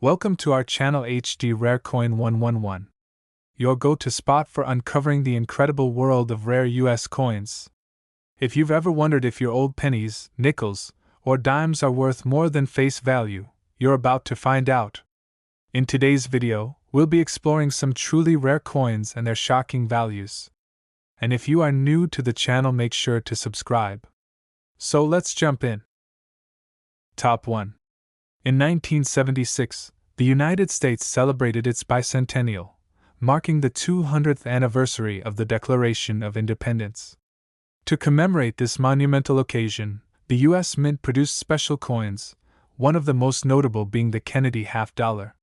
Welcome to our channel HD Rare Coin 111, your go-to spot for uncovering the incredible world of rare US coins. If you've ever wondered if your old pennies, nickels, or dimes are worth more than face value, you're about to find out. In today's video, we'll be exploring some truly rare coins and their shocking values. And if you are new to the channel, make sure to subscribe. So let's jump in. Top 1. In 1976, the United States celebrated its bicentennial, marking the 200th anniversary of the Declaration of Independence. To commemorate this monumental occasion, the U.S. Mint produced special coins, one of the most notable being the Kennedy half-dollar.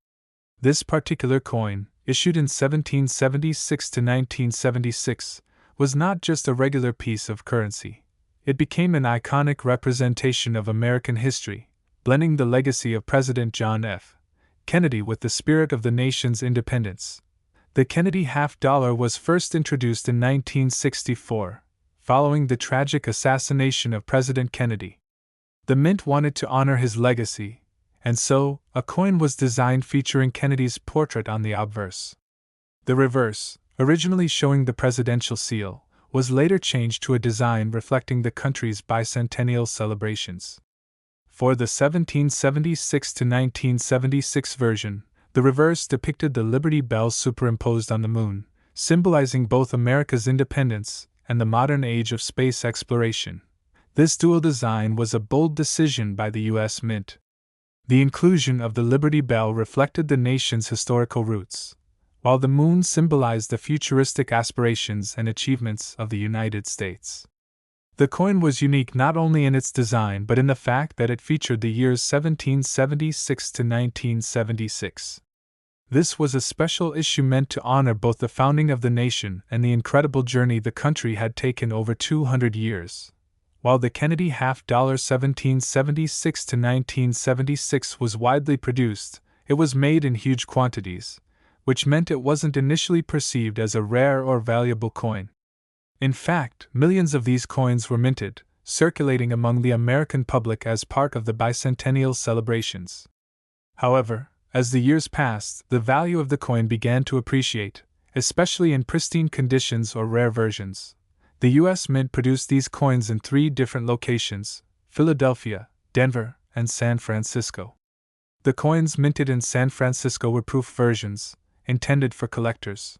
This particular coin, issued in 1776 to 1976, was not just a regular piece of currency. It became an iconic representation of American history, blending the legacy of President John F. Kennedy with the spirit of the nation's independence. The Kennedy half-dollar was first introduced in 1964, following the tragic assassination of President Kennedy. The Mint wanted to honor his legacy, and so, a coin was designed featuring Kennedy's portrait on the obverse. The reverse, originally showing the presidential seal, was later changed to a design reflecting the country's bicentennial celebrations. For the 1776 to 1976 version, the reverse depicted the Liberty Bell superimposed on the moon, symbolizing both America's independence and the modern age of space exploration. This dual design was a bold decision by the U.S. Mint. The inclusion of the Liberty Bell reflected the nation's historical roots, while the moon symbolized the futuristic aspirations and achievements of the United States. The coin was unique not only in its design but in the fact that it featured the years 1776 to 1976. This was a special issue meant to honor both the founding of the nation and the incredible journey the country had taken over 200 years. While the Kennedy half-dollar 1776 to 1976 was widely produced, it was made in huge quantities, which meant it wasn't initially perceived as a rare or valuable coin. In fact, millions of these coins were minted, circulating among the American public as part of the bicentennial celebrations. However, as the years passed, the value of the coin began to appreciate, especially in pristine conditions or rare versions. The U.S. Mint produced these coins in 3 different locations: Philadelphia, Denver, and San Francisco. The coins minted in San Francisco were proof versions, intended for collectors.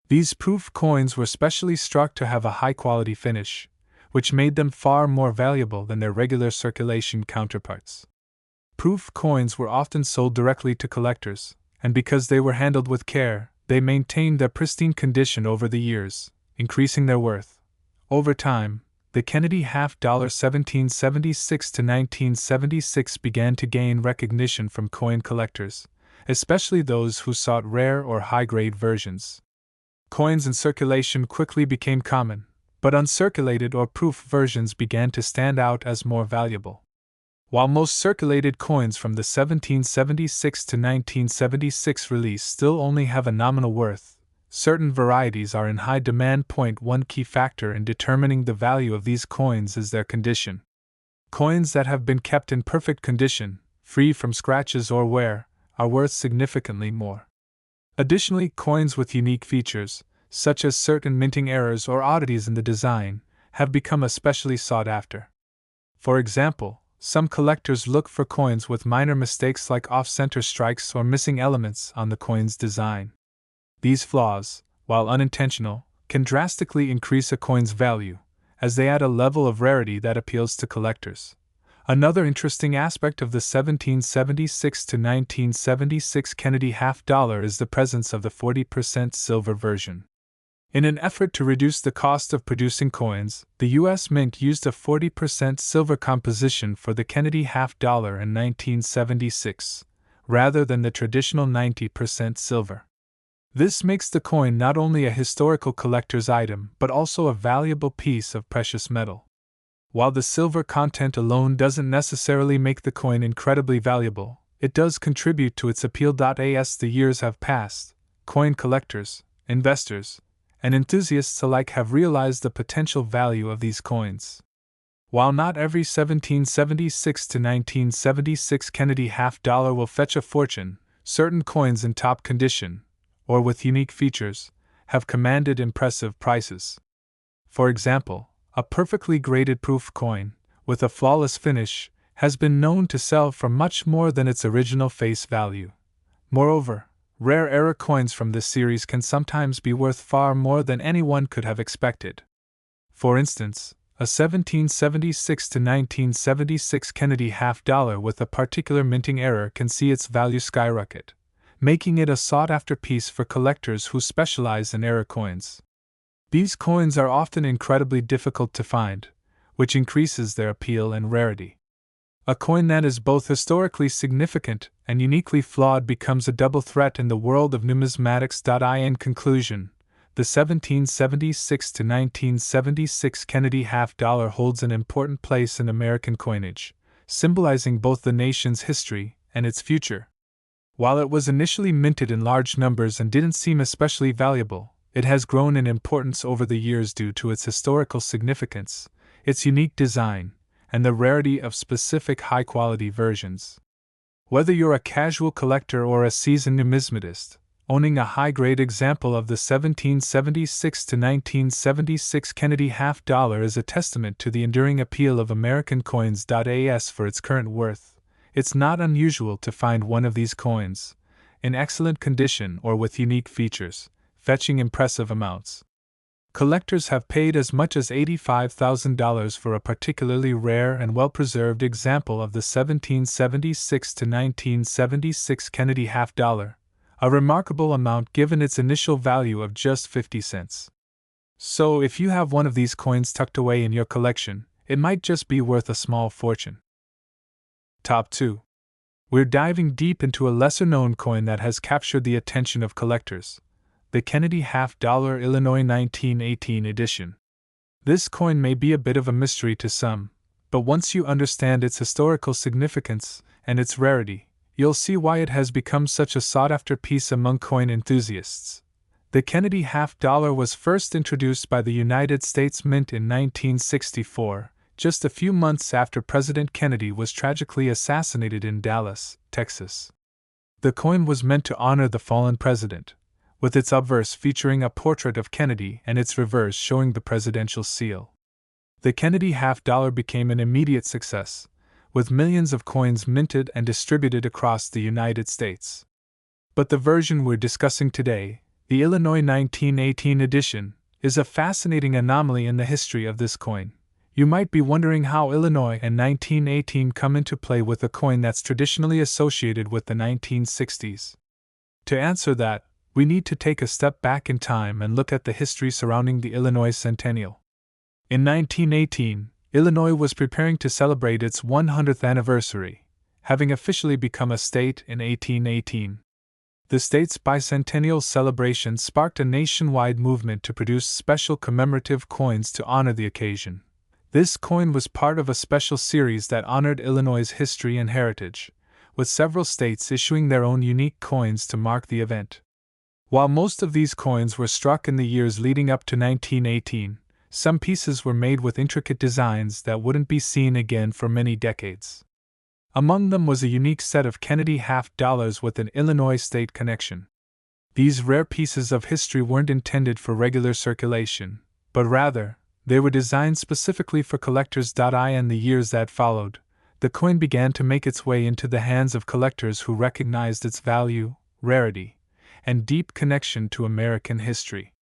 These proof coins were specially struck to have a high-quality finish, which made them far more valuable than their regular circulation counterparts. Proof coins were often sold directly to collectors, and because they were handled with care, they maintained their pristine condition over the years, increasing their worth. Over time, the Kennedy half-dollar 1776 to 1976 began to gain recognition from coin collectors, especially those who sought rare or high-grade versions. Coins in circulation quickly became common, but uncirculated or proof versions began to stand out as more valuable. While most circulated coins from the 1776 to 1976 release still only have a nominal worth, certain varieties are in high demand. One key factor in determining the value of these coins is their condition. Coins that have been kept in perfect condition, free from scratches or wear, are worth significantly more. Additionally, coins with unique features, such as certain minting errors or oddities in the design, have become especially sought after. For example, some collectors look for coins with minor mistakes like off-center strikes or missing elements on the coin's design. These flaws, while unintentional, can drastically increase a coin's value, as they add a level of rarity that appeals to collectors. Another interesting aspect of the 1776 to 1976 Kennedy half-dollar is the presence of the 40% silver version. In an effort to reduce the cost of producing coins, the U.S. Mint used a 40% silver composition for the Kennedy half-dollar in 1976, rather than the traditional 90% silver. This makes the coin not only a historical collector's item but also a valuable piece of precious metal. While the silver content alone doesn't necessarily make the coin incredibly valuable, it does contribute to its appeal. As the years have passed, coin collectors, investors, and enthusiasts alike have realized the potential value of these coins. While not every 1776 to 1976 Kennedy half-dollar will fetch a fortune, Certain coins in top condition, or with unique features, have commanded impressive prices. For example, a perfectly graded proof coin, with a flawless finish, has been known to sell for much more than its original face value. Moreover, rare era coins from this series can sometimes be worth far more than anyone could have expected. For instance, a 1776 to 1976 Kennedy half-dollar with a particular minting error can see its value skyrocket, making it a sought-after piece for collectors who specialize in era coins. These coins are often incredibly difficult to find, which increases their appeal and rarity. A coin that is both historically significant and uniquely flawed becomes a double threat in the world of numismatics. In conclusion, the 1776 to 1976 Kennedy half-dollar holds an important place in American coinage, symbolizing both the nation's history and its future. While it was initially minted in large numbers and didn't seem especially valuable, it has grown in importance over the years due to its historical significance, its unique design, and the rarity of specific high-quality versions. Whether you're a casual collector or a seasoned numismatist, owning a high-grade example of the 1776 to 1976 Kennedy half-dollar is a testament to the enduring appeal of American coins. As for its current worth, it's not unusual to find one of these coins, in excellent condition or with unique features, fetching impressive amounts. Collectors have paid as much as $85,000 for a particularly rare and well-preserved example of the 1776 to 1976 Kennedy half-dollar, a remarkable amount given its initial value of just 50 cents. So if you have one of these coins tucked away in your collection, it might just be worth a small fortune. Top 2. We're diving deep into a lesser-known coin that has captured the attention of collectors. The Kennedy half-dollar Illinois 1918 edition. This coin may be a bit of a mystery to some, but once you understand its historical significance and its rarity, you'll see why it has become such a sought-after piece among coin enthusiasts. The Kennedy half-dollar was first introduced by the United States Mint in 1964, just a few months after President Kennedy was tragically assassinated in Dallas, Texas. The coin was meant to honor the fallen president, with its obverse featuring a portrait of Kennedy and its reverse showing the presidential seal. The Kennedy half-dollar became an immediate success, with millions of coins minted and distributed across the United States. But the version we're discussing today, the Illinois 1918 edition, is a fascinating anomaly in the history of this coin. You might be wondering how Illinois and 1918 come into play with a coin that's traditionally associated with the 1960s. To answer that, we need to take a step back in time and look at the history surrounding the Illinois Bicentennial. In 1918, Illinois was preparing to celebrate its 100th anniversary, having officially become a state in 1818. The state's bicentennial celebration sparked a nationwide movement to produce special commemorative coins to honor the occasion. This coin was part of a special series that honored Illinois' history and heritage, with several states issuing their own unique coins to mark the event. While most of these coins were struck in the years leading up to 1918, some pieces were made with intricate designs that wouldn't be seen again for many decades. Among them was a unique set of Kennedy half-dollars with an Illinois state connection. These rare pieces of history weren't intended for regular circulation, but rather, they were designed specifically for collectors. In the years that followed, the coin began to make its way into the hands of collectors who recognized its value, rarity, and deep connection to American history.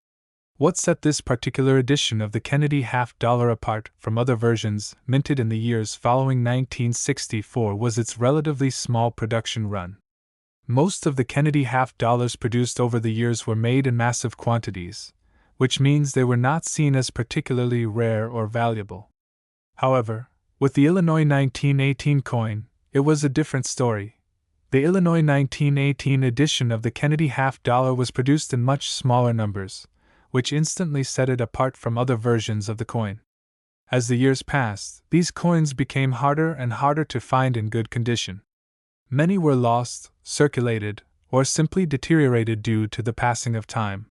What set this particular edition of the Kennedy half-dollar apart from other versions minted in the years following 1964 was its relatively small production run. Most of the Kennedy half-dollars produced over the years were made in massive quantities, which means they were not seen as particularly rare or valuable. However, with the Illinois 1918 coin, it was a different story. The Illinois 1918 edition of the Kennedy half-dollar was produced in much smaller numbers, which instantly set it apart from other versions of the coin. As the years passed, these coins became harder and harder to find in good condition. Many were lost, circulated, or simply deteriorated due to the passing of time.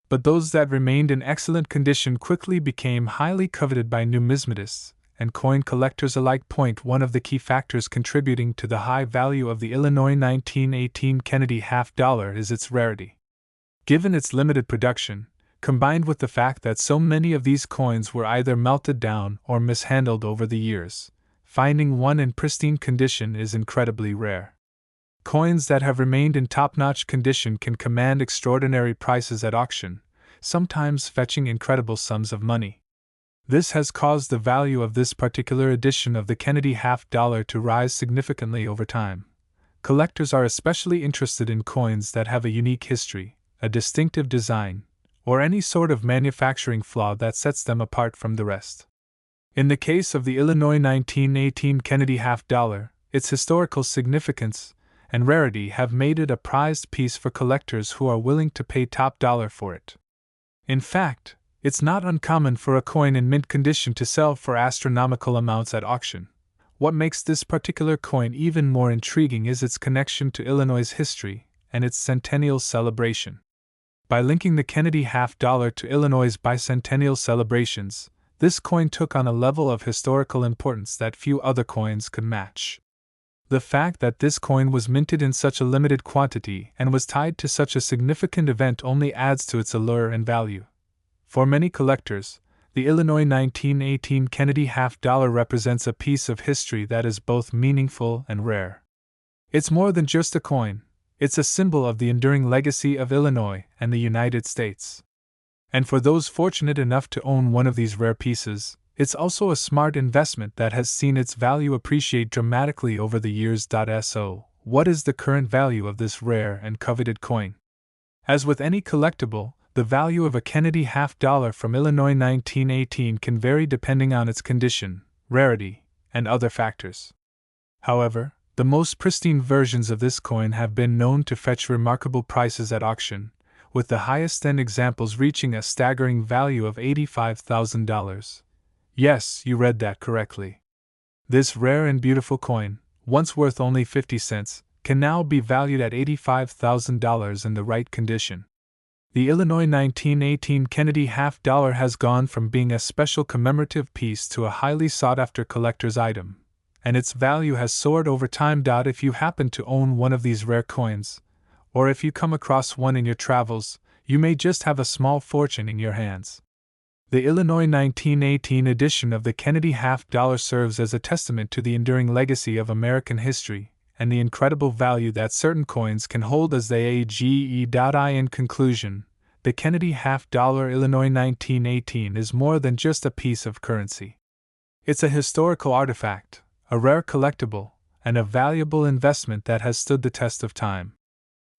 But those that remained in excellent condition quickly became highly coveted by numismatists, and coin collectors alike point one of the key factors contributing to the high value of the Illinois 1918 Kennedy half dollar is its rarity. Given its limited production, combined with the fact that so many of these coins were either melted down or mishandled over the years, finding one in pristine condition is incredibly rare. Coins that have remained in top-notch condition can command extraordinary prices at auction, sometimes fetching incredible sums of money. This has caused the value of this particular edition of the Kennedy half dollar to rise significantly over time. Collectors are especially interested in coins that have a unique history, a distinctive design, or any sort of manufacturing flaw that sets them apart from the rest. In the case of the Illinois 1918 Kennedy half dollar, its historical significance and rarity have made it a prized piece for collectors who are willing to pay top dollar for it. In fact, it's not uncommon for a coin in mint condition to sell for astronomical amounts at auction. What makes this particular coin even more intriguing is its connection to Illinois' history and its centennial celebration. By linking the Kennedy half dollar to Illinois' bicentennial celebrations, this coin took on a level of historical importance that few other coins could match. The fact that this coin was minted in such a limited quantity and was tied to such a significant event only adds to its allure and value. For many collectors, the Illinois 1918 Kennedy half dollar represents a piece of history that is both meaningful and rare. It's more than just a coin, it's a symbol of the enduring legacy of Illinois and the United States. And for those fortunate enough to own one of these rare pieces, it's also a smart investment that has seen its value appreciate dramatically over the years. So, what is the current value of this rare and coveted coin? As with any collectible, the value of a Kennedy half dollar from Illinois 1918 can vary depending on its condition, rarity, and other factors. However, the most pristine versions of this coin have been known to fetch remarkable prices at auction, with the highest-end examples reaching a staggering value of $85,000. Yes, you read that correctly. This rare and beautiful coin, once worth only 50 cents, can now be valued at $85,000 in the right condition. The Illinois 1918 Kennedy half dollar has gone from being a special commemorative piece to a highly sought-after collector's item, and its value has soared over time. If you happen to own one of these rare coins, or if you come across one in your travels, you may just have a small fortune in your hands. The Illinois 1918 edition of the Kennedy half dollar serves as a testament to the enduring legacy of American history and the incredible value that certain coins can hold as they age. In conclusion, the Kennedy half dollar Illinois 1918 is more than just a piece of currency. It's a historical artifact, a rare collectible, and a valuable investment that has stood the test of time.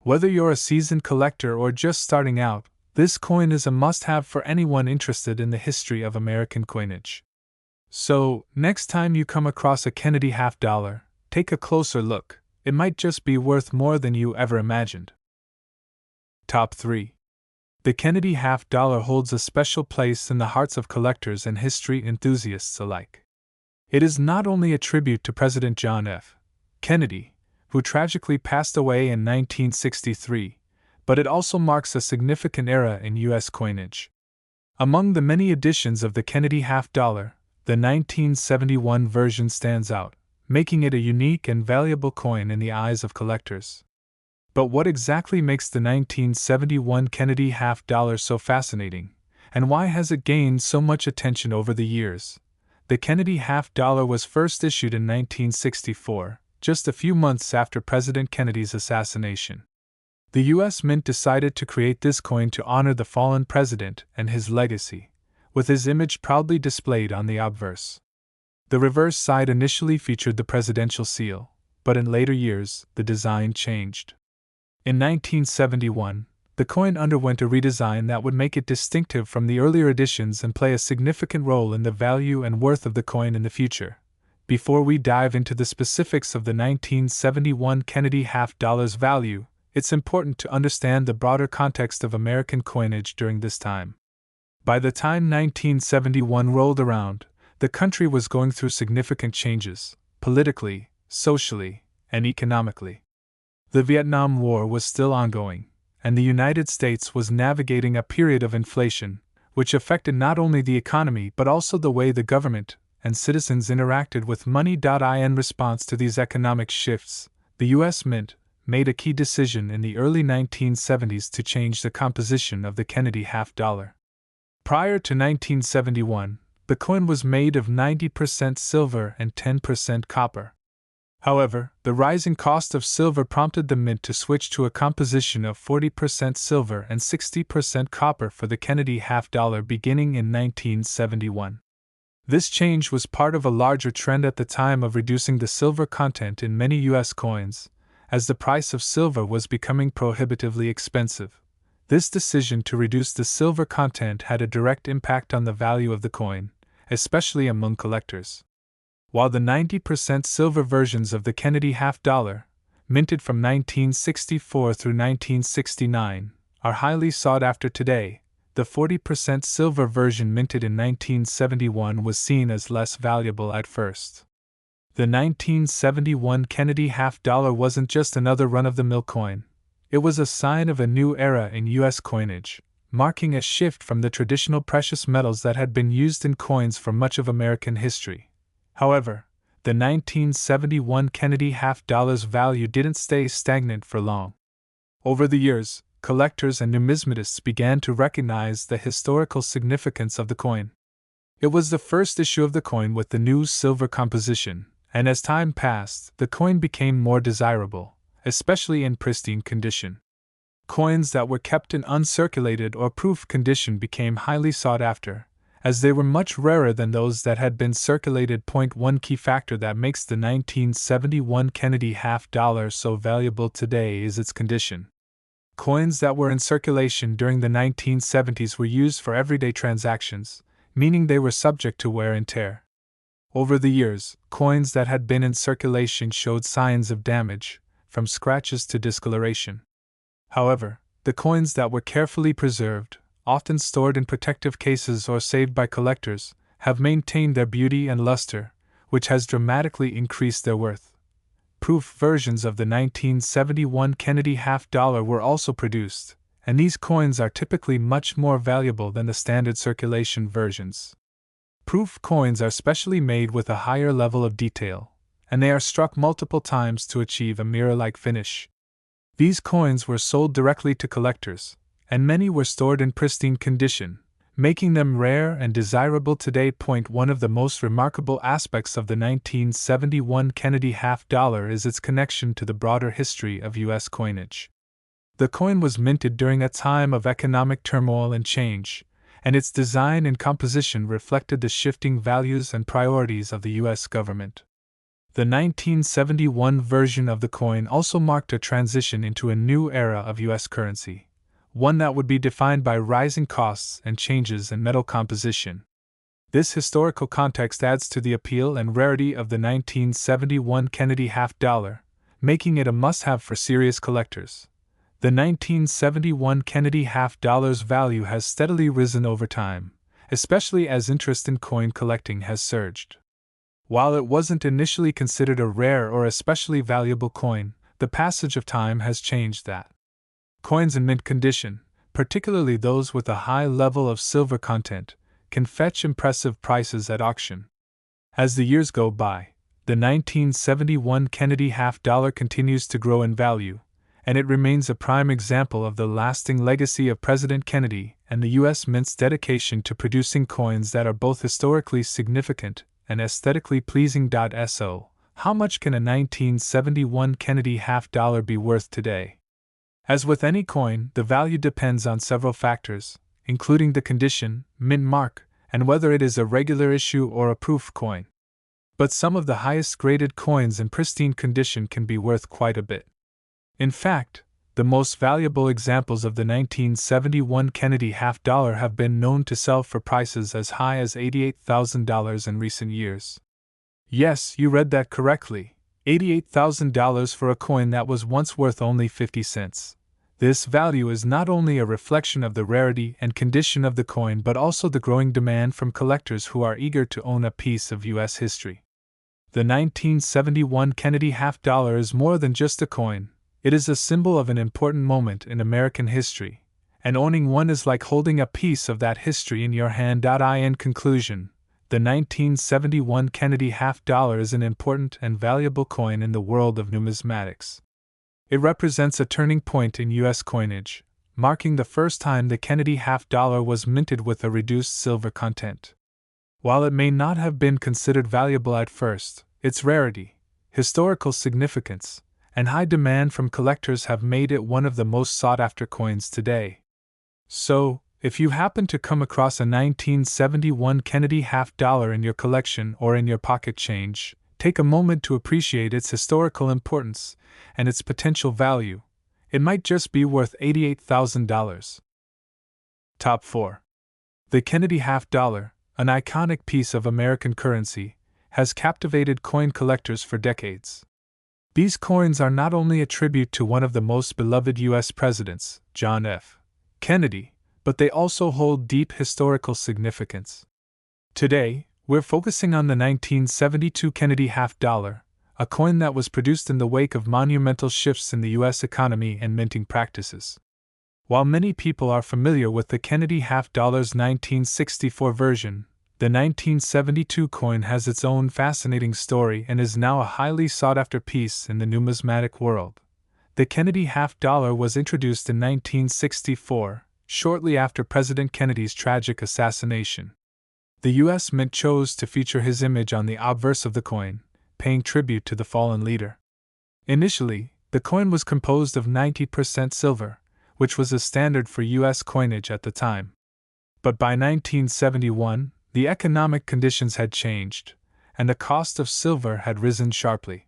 Whether you're a seasoned collector or just starting out, this coin is a must-have for anyone interested in the history of American coinage. So, next time you come across a Kennedy half dollar, take a closer look. It might just be worth more than you ever imagined. Top 3. The Kennedy half dollar holds a special place in the hearts of collectors and history enthusiasts alike. It is not only a tribute to President John F. Kennedy, who tragically passed away in 1963, but it also marks a significant era in U.S. coinage. Among the many editions of the Kennedy half dollar, the 1971 version stands out, making it a unique and valuable coin in the eyes of collectors. But what exactly makes the 1971 Kennedy half dollar so fascinating, and why has it gained so much attention over the years? The Kennedy half dollar was first issued in 1964, just a few months after President Kennedy's assassination. The U.S. Mint decided to create this coin to honor the fallen president and his legacy, with his image proudly displayed on the obverse. The reverse side initially featured the presidential seal, but in later years, the design changed. In 1971, the coin underwent a redesign that would make it distinctive from the earlier editions and play a significant role in the value and worth of the coin in the future. Before we dive into the specifics of the 1971 Kennedy half dollar's value, it's important to understand the broader context of American coinage during this time. By the time 1971 rolled around, the country was going through significant changes, politically, socially, and economically. The Vietnam War was still ongoing, and the United States was navigating a period of inflation, which affected not only the economy but also the way the government and citizens interacted with money. In response to these economic shifts, the U.S. Mint made a key decision in the early 1970s to change the composition of the Kennedy half-dollar. Prior to 1971, the coin was made of 90% silver and 10% copper. However, the rising cost of silver prompted the mint to switch to a composition of 40% silver and 60% copper for the Kennedy half-dollar beginning in 1971. This change was part of a larger trend at the time of reducing the silver content in many U.S. coins, as the price of silver was becoming prohibitively expensive. This decision to reduce the silver content had a direct impact on the value of the coin, especially among collectors. While the 90% silver versions of the Kennedy half-dollar, minted from 1964 through 1969, are highly sought after today, the 40% silver version minted in 1971 was seen as less valuable at first. The 1971 Kennedy half-dollar wasn't just another run-of-the-mill coin. It was a sign of a new era in U.S. coinage, marking a shift from the traditional precious metals that had been used in coins for much of American history. However, the 1971 Kennedy half-dollar's value didn't stay stagnant for long. Over the years, collectors and numismatists began to recognize the historical significance of the coin. It was the first issue of the coin with the new silver composition, and as time passed, the coin became more desirable, especially in pristine condition. Coins that were kept in uncirculated or proof condition became highly sought after, as they were much rarer than those that had been circulated. One key factor that makes the 1971 Kennedy half-dollar so valuable today is its condition. Coins that were in circulation during the 1970s were used for everyday transactions, meaning they were subject to wear and tear. Over the years, coins that had been in circulation showed signs of damage, from scratches to discoloration. However, the coins that were carefully preserved, often stored in protective cases or saved by collectors, have maintained their beauty and luster, which has dramatically increased their worth. Proof versions of the 1971 Kennedy half-dollar were also produced, and these coins are typically much more valuable than the standard circulation versions. Proof coins are specially made with a higher level of detail, and they are struck multiple times to achieve a mirror-like finish. These coins were sold directly to collectors, and many were stored in pristine condition, making them rare and desirable today. One of the most remarkable aspects of the 1971 Kennedy half-dollar is its connection to the broader history of U.S. coinage. The coin was minted during a time of economic turmoil and change, and its design and composition reflected the shifting values and priorities of the U.S. government. The 1971 version of the coin also marked a transition into a new era of U.S. currency, one that would be defined by rising costs and changes in metal composition. This historical context adds to the appeal and rarity of the 1971 Kennedy half-dollar, making it a must-have for serious collectors. The 1971 Kennedy half-dollar's value has steadily risen over time, especially as interest in coin collecting has surged. While it wasn't initially considered a rare or especially valuable coin, the passage of time has changed that. Coins in mint condition, particularly those with a high level of silver content, can fetch impressive prices at auction. As the years go by, the 1971 Kennedy half-dollar continues to grow in value, and it remains a prime example of the lasting legacy of President Kennedy and the U.S. Mint's dedication to producing coins that are both historically significant and aesthetically pleasing. So, how much can a 1971 Kennedy half-dollar be worth today? As with any coin, the value depends on several factors, including the condition, mint mark, and whether it is a regular issue or a proof coin. But some of the highest graded coins in pristine condition can be worth quite a bit. In fact, the most valuable examples of the 1971 Kennedy half-dollar have been known to sell for prices as high as $88,000 in recent years. Yes, you read that correctly, $88,000 for a coin that was once worth only 50 cents. This value is not only a reflection of the rarity and condition of the coin but also the growing demand from collectors who are eager to own a piece of U.S. history. The 1971 Kennedy half-dollar is more than just a coin. It is a symbol of an important moment in American history, and owning one is like holding a piece of that history in your hand. In conclusion, the 1971 Kennedy half-dollar is an important and valuable coin in the world of numismatics. It represents a turning point in U.S. coinage, marking the first time the Kennedy half-dollar was minted with a reduced silver content. While it may not have been considered valuable at first, its rarity, historical significance, and high demand from collectors have made it one of the most sought-after coins today. So, if you happen to come across a 1971 Kennedy half-dollar in your collection or in your pocket change, take a moment to appreciate its historical importance and its potential value. It might just be worth $88,000. Top 4. The Kennedy half-dollar, an iconic piece of American currency, has captivated coin collectors for decades. These coins are not only a tribute to one of the most beloved U.S. presidents, John F. Kennedy, but they also hold deep historical significance. Today, we're focusing on the 1972 Kennedy half-dollar, a coin that was produced in the wake of monumental shifts in the U.S. economy and minting practices. While many people are familiar with the Kennedy half-dollar's 1964 version, the 1972 coin has its own fascinating story and is now a highly sought-after piece in the numismatic world. The Kennedy half-dollar was introduced in 1964, shortly after President Kennedy's tragic assassination. The U.S. Mint chose to feature his image on the obverse of the coin, paying tribute to the fallen leader. Initially, the coin was composed of 90% silver, which was a standard for U.S. coinage at the time. But by 1971, the economic conditions had changed, and the cost of silver had risen sharply.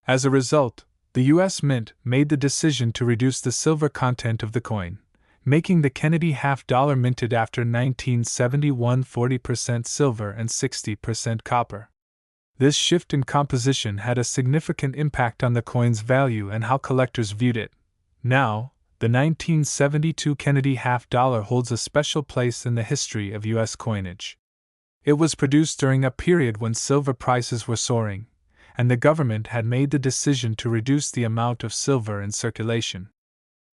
As a result, the U.S. Mint made the decision to reduce the silver content of the coin, making the Kennedy half-dollar minted after 1971 40% silver and 60% copper. This shift in composition had a significant impact on the coin's value and how collectors viewed it. Now, the 1972 Kennedy half-dollar holds a special place in the history of U.S. coinage. It was produced during a period when silver prices were soaring, and the government had made the decision to reduce the amount of silver in circulation.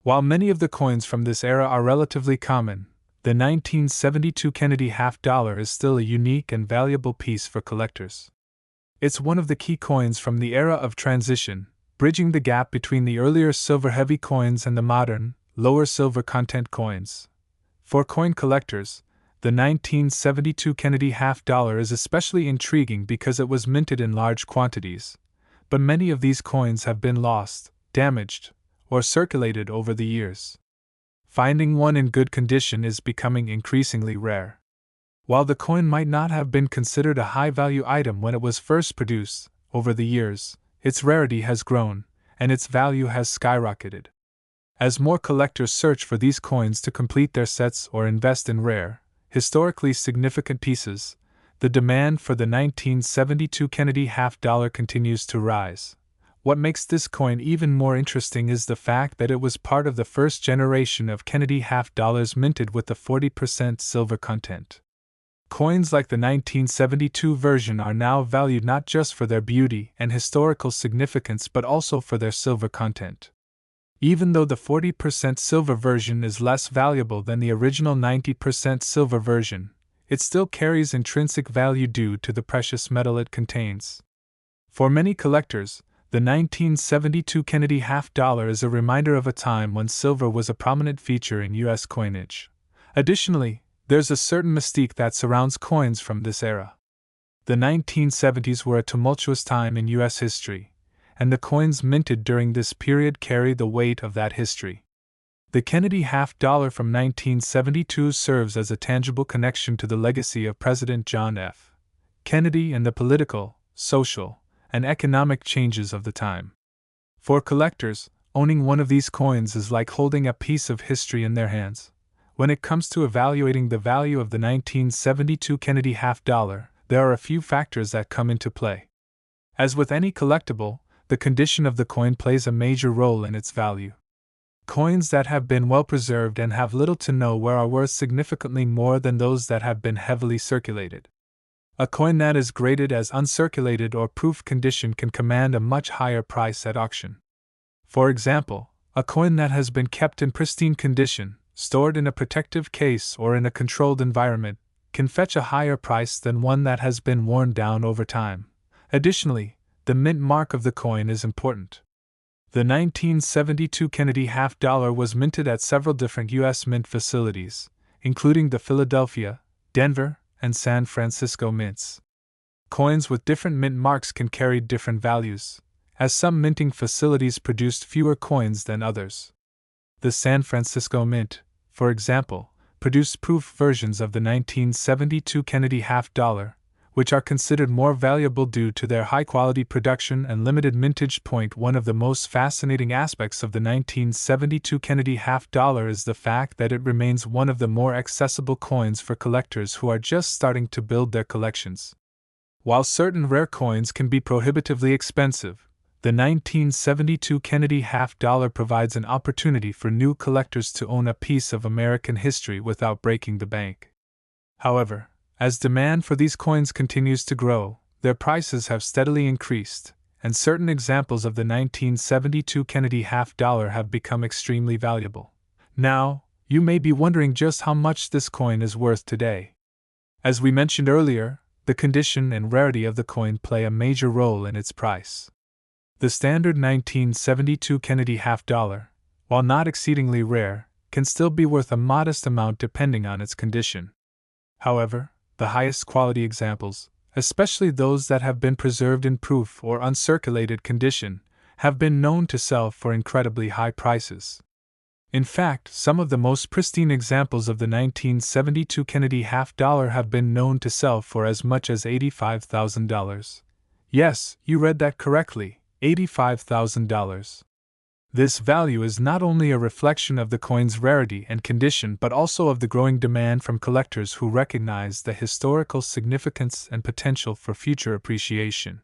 While many of the coins from this era are relatively common, the 1972 Kennedy half-dollar is still a unique and valuable piece for collectors. It's one of the key coins from the era of transition, bridging the gap between the earlier silver-heavy coins and the modern, lower silver content coins. For coin collectors, the 1972 Kennedy half-dollar is especially intriguing because it was minted in large quantities, but many of these coins have been lost, damaged, or circulated over the years. Finding one in good condition is becoming increasingly rare. While the coin might not have been considered a high-value item when it was first produced, over the years, its rarity has grown, and its value has skyrocketed. As more collectors search for these coins to complete their sets or invest in rare, historically significant pieces, the demand for the 1972 Kennedy half-dollar continues to rise. What makes this coin even more interesting is the fact that it was part of the first generation of Kennedy half-dollars minted with the 40% silver content. Coins like the 1972 version are now valued not just for their beauty and historical significance but also for their silver content. Even though the 40% silver version is less valuable than the original 90% silver version, it still carries intrinsic value due to the precious metal it contains. For many collectors, the 1972 Kennedy half-dollar is a reminder of a time when silver was a prominent feature in U.S. coinage. Additionally, there's a certain mystique that surrounds coins from this era. The 1970s were a tumultuous time in U.S. history, and the coins minted during this period carry the weight of that history. The Kennedy half-dollar from 1972 serves as a tangible connection to the legacy of President John F. Kennedy and the political, social, and economic changes of the time. For collectors, owning one of these coins is like holding a piece of history in their hands. When it comes to evaluating the value of the 1972 Kennedy half-dollar, there are a few factors that come into play. As with any collectible, the condition of the coin plays a major role in its value. Coins that have been well preserved and have little to no wear are worth significantly more than those that have been heavily circulated. A coin that is graded as uncirculated or proof condition can command a much higher price at auction. For example, a coin that has been kept in pristine condition, stored in a protective case or in a controlled environment, can fetch a higher price than one that has been worn down over time. Additionally, the mint mark of the coin is important. The 1972 Kennedy half dollar was minted at several different U.S. mint facilities, including the Philadelphia, Denver, and San Francisco mints. Coins with different mint marks can carry different values, as some minting facilities produced fewer coins than others. The San Francisco Mint, for example, produced proof versions of the 1972 Kennedy half dollar, which are considered more valuable due to their high-quality production and limited mintage. One of the most fascinating aspects of the 1972 Kennedy half dollar is the fact that it remains one of the more accessible coins for collectors who are just starting to build their collections. While certain rare coins can be prohibitively expensive, the 1972 Kennedy half dollar provides an opportunity for new collectors to own a piece of American history without breaking the bank. However, as demand for these coins continues to grow, their prices have steadily increased, and certain examples of the 1972 Kennedy half dollar have become extremely valuable. Now, you may be wondering just how much this coin is worth today. As we mentioned earlier, the condition and rarity of the coin play a major role in its price. The standard 1972 Kennedy half dollar, while not exceedingly rare, can still be worth a modest amount depending on its condition. However, the highest quality examples, especially those that have been preserved in proof or uncirculated condition, have been known to sell for incredibly high prices. In fact, some of the most pristine examples of the 1972 Kennedy half dollar have been known to sell for as much as $85,000. Yes, you read that correctly. $85,000. This value is not only a reflection of the coin's rarity and condition but also of the growing demand from collectors who recognize the historical significance and potential for future appreciation.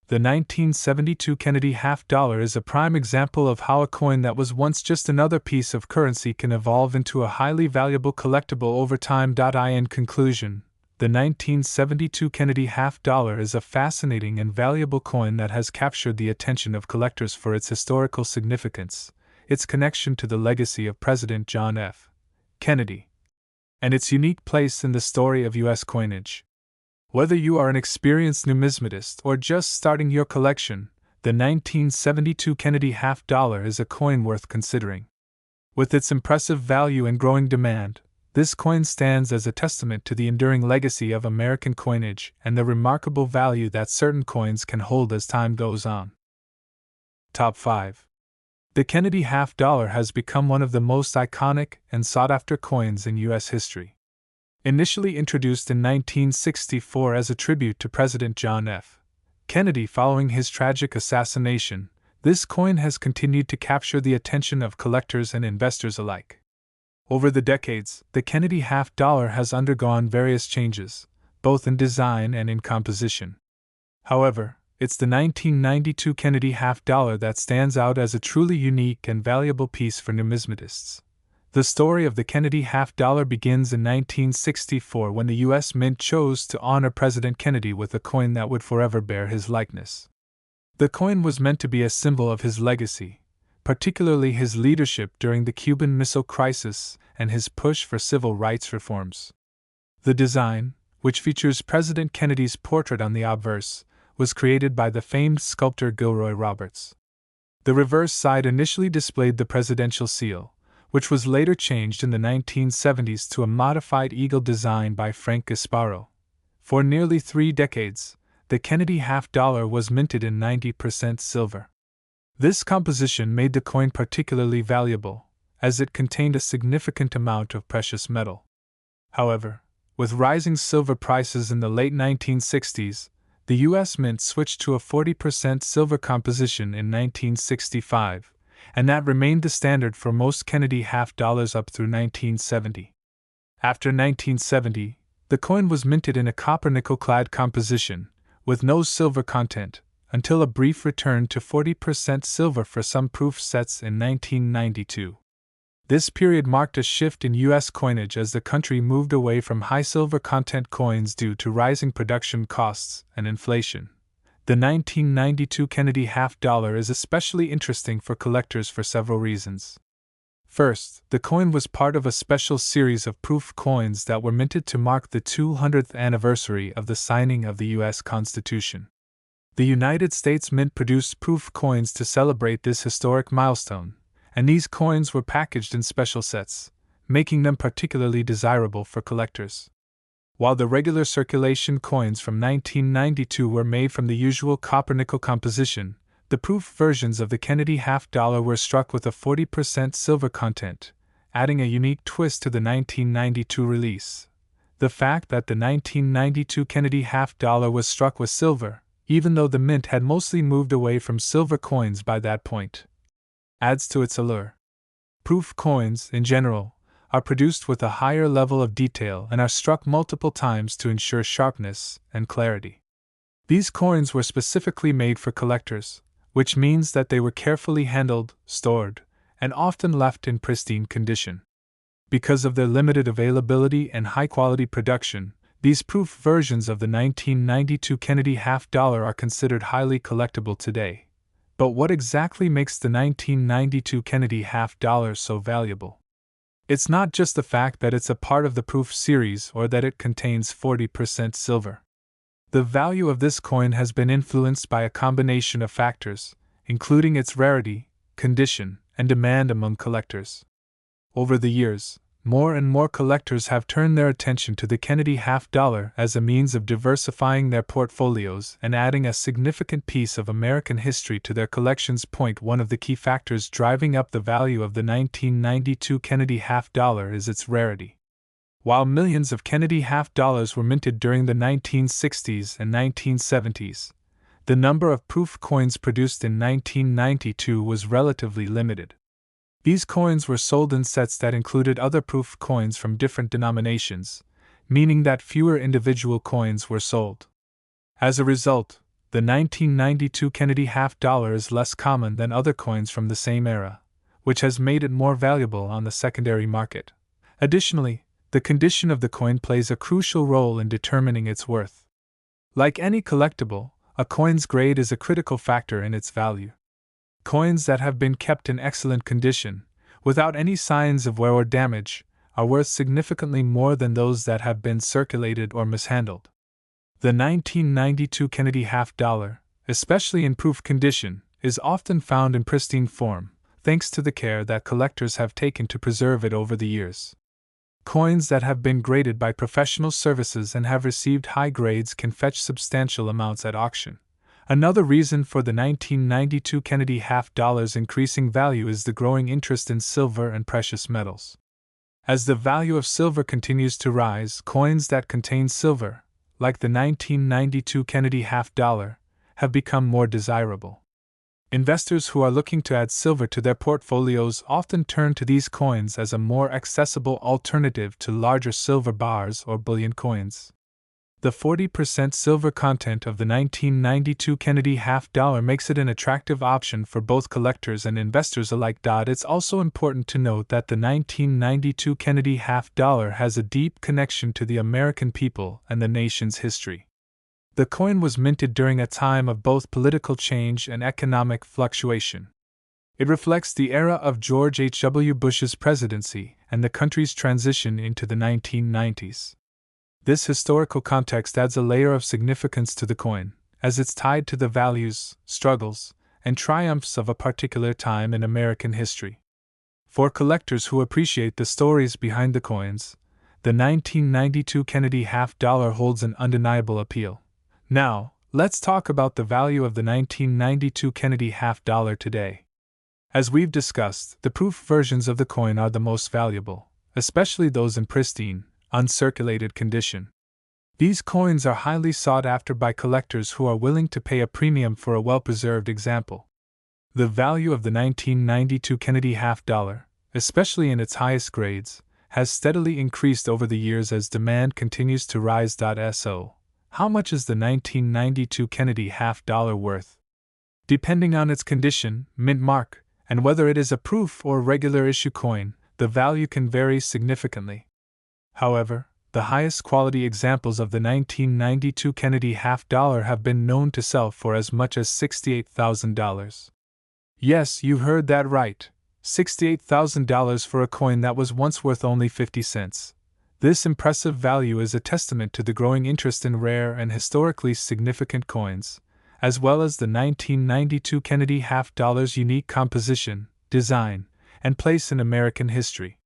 The 1972 Kennedy half dollar is a prime example of how a coin that was once just another piece of currency can evolve into a highly valuable collectible over time. In conclusion, the 1972 Kennedy half dollar is a fascinating and valuable coin that has captured the attention of collectors for its historical significance, its connection to the legacy of President John F. Kennedy, and its unique place in the story of U.S. coinage. Whether you are an experienced numismatist or just starting your collection, the 1972 Kennedy half dollar is a coin worth considering. With its impressive value and growing demand, this coin stands as a testament to the enduring legacy of American coinage and the remarkable value that certain coins can hold as time goes on. Top 5. The Kennedy half dollar has become one of the most iconic and sought-after coins in U.S. history. Initially introduced in 1964 as a tribute to President John F. Kennedy following his tragic assassination, this coin has continued to capture the attention of collectors and investors alike. Over the decades, the Kennedy half dollar has undergone various changes, both in design and in composition. However, it's the 1992 Kennedy half dollar that stands out as a truly unique and valuable piece for numismatists. The story of the Kennedy half dollar begins in 1964 when the U.S. Mint chose to honor President Kennedy with a coin that would forever bear his likeness. The coin was meant to be a symbol of his legacy, particularly his leadership during the Cuban Missile Crisis and his push for civil rights reforms. The design, which features President Kennedy's portrait on the obverse, was created by the famed sculptor Gilroy Roberts. The reverse side initially displayed the presidential seal, which was later changed in the 1970s to a modified eagle design by Frank Gasparo. For nearly 3 decades, the Kennedy half dollar was minted in 90% silver. This composition made the coin particularly valuable, as it contained a significant amount of precious metal. However, with rising silver prices in the late 1960s, the U.S. Mint switched to a 40% silver composition in 1965, and that remained the standard for most Kennedy half dollars up through 1970. After 1970, the coin was minted in a copper-nickel-clad composition, with no silver content, until a brief return to 40% silver for some proof sets in 1992. This period marked a shift in U.S. coinage as the country moved away from high silver content coins due to rising production costs and inflation. The 1992 Kennedy half dollar is especially interesting for collectors for several reasons. First, the coin was part of a special series of proof coins that were minted to mark the 200th anniversary of the signing of the U.S. Constitution. The United States Mint produced proof coins to celebrate this historic milestone, and these coins were packaged in special sets, making them particularly desirable for collectors. While the regular circulation coins from 1992 were made from the usual copper-nickel composition, the proof versions of the Kennedy half-dollar were struck with a 40% silver content, adding a unique twist to the 1992 release. The fact that the 1992 Kennedy half-dollar was struck with silver, even though the mint had mostly moved away from silver coins by that point, adds to its allure. Proof coins, in general, are produced with a higher level of detail and are struck multiple times to ensure sharpness and clarity. These coins were specifically made for collectors, which means that they were carefully handled, stored, and often left in pristine condition. Because of their limited availability and high-quality production, these proof versions of the 1992 Kennedy half-dollar are considered highly collectible today. But what exactly makes the 1992 Kennedy half-dollar so valuable? It's not just the fact that it's a part of the proof series or that it contains 40% silver. The value of this coin has been influenced by a combination of factors, including its rarity, condition, and demand among collectors. Over the years, more and more collectors have turned their attention to the Kennedy half-dollar as a means of diversifying their portfolios and adding a significant piece of American history to their collections. One of the key factors driving up the value of the 1992 Kennedy half-dollar is its rarity. While millions of Kennedy half-dollars were minted during the 1960s and 1970s, the number of proof coins produced in 1992 was relatively limited. These coins were sold in sets that included other proof coins from different denominations, meaning that fewer individual coins were sold. As a result, the 1992 Kennedy half-dollar is less common than other coins from the same era, which has made it more valuable on the secondary market. Additionally, the condition of the coin plays a crucial role in determining its worth. Like any collectible, a coin's grade is a critical factor in its value. Coins that have been kept in excellent condition, without any signs of wear or damage, are worth significantly more than those that have been circulated or mishandled. The 1992 Kennedy half-dollar, especially in proof condition, is often found in pristine form, thanks to the care that collectors have taken to preserve it over the years. Coins that have been graded by professional services and have received high grades can fetch substantial amounts at auction. Another reason for the 1992 Kennedy half-dollar's increasing value is the growing interest in silver and precious metals. As the value of silver continues to rise, coins that contain silver, like the 1992 Kennedy half-dollar, have become more desirable. Investors who are looking to add silver to their portfolios often turn to these coins as a more accessible alternative to larger silver bars or bullion coins. The 40% silver content of the 1992 Kennedy half-dollar makes it an attractive option for both collectors and investors alike. It's also important to note that the 1992 Kennedy half-dollar has a deep connection to the American people and the nation's history. The coin was minted during a time of both political change and economic fluctuation. It reflects the era of George H. W. Bush's presidency and the country's transition into the 1990s. This historical context adds a layer of significance to the coin, as it's tied to the values, struggles, and triumphs of a particular time in American history. For collectors who appreciate the stories behind the coins, the 1992 Kennedy half-dollar holds an undeniable appeal. Now, let's talk about the value of the 1992 Kennedy half-dollar today. As we've discussed, the proof versions of the coin are the most valuable, especially those in pristine, uncirculated condition. These coins are highly sought after by collectors who are willing to pay a premium for a well-preserved example. The value of the 1992 Kennedy half-dollar, especially in its highest grades, has steadily increased over the years as demand continues to rise. So, how much is the 1992 Kennedy half-dollar worth? Depending on its condition, mint mark, and whether it is a proof or regular issue coin, the value can vary significantly. However, the highest quality examples of the 1992 Kennedy half-dollar have been known to sell for as much as $68,000. Yes, you heard that right, $68,000 for a coin that was once worth only 50 cents. This impressive value is a testament to the growing interest in rare and historically significant coins, as well as the 1992 Kennedy half-dollar's unique composition, design, and place in American history.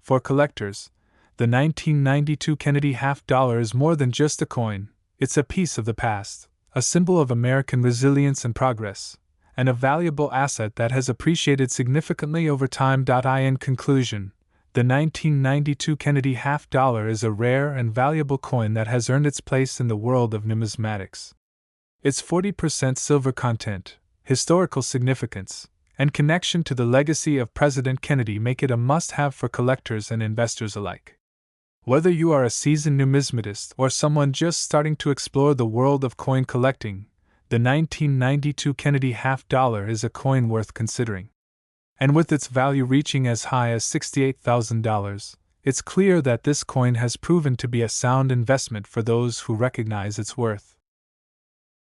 For collectors, the 1992 Kennedy half-dollar is more than just a coin, it's a piece of the past, a symbol of American resilience and progress, and a valuable asset that has appreciated significantly over time. In conclusion, the 1992 Kennedy half-dollar is a rare and valuable coin that has earned its place in the world of numismatics. Its 40% silver content, historical significance, and connection to the legacy of President Kennedy make it a must-have for collectors and investors alike. Whether you are a seasoned numismatist or someone just starting to explore the world of coin collecting, the 1992 Kennedy half-dollar is a coin worth considering. And with its value reaching as high as $68,000, it's clear that this coin has proven to be a sound investment for those who recognize its worth.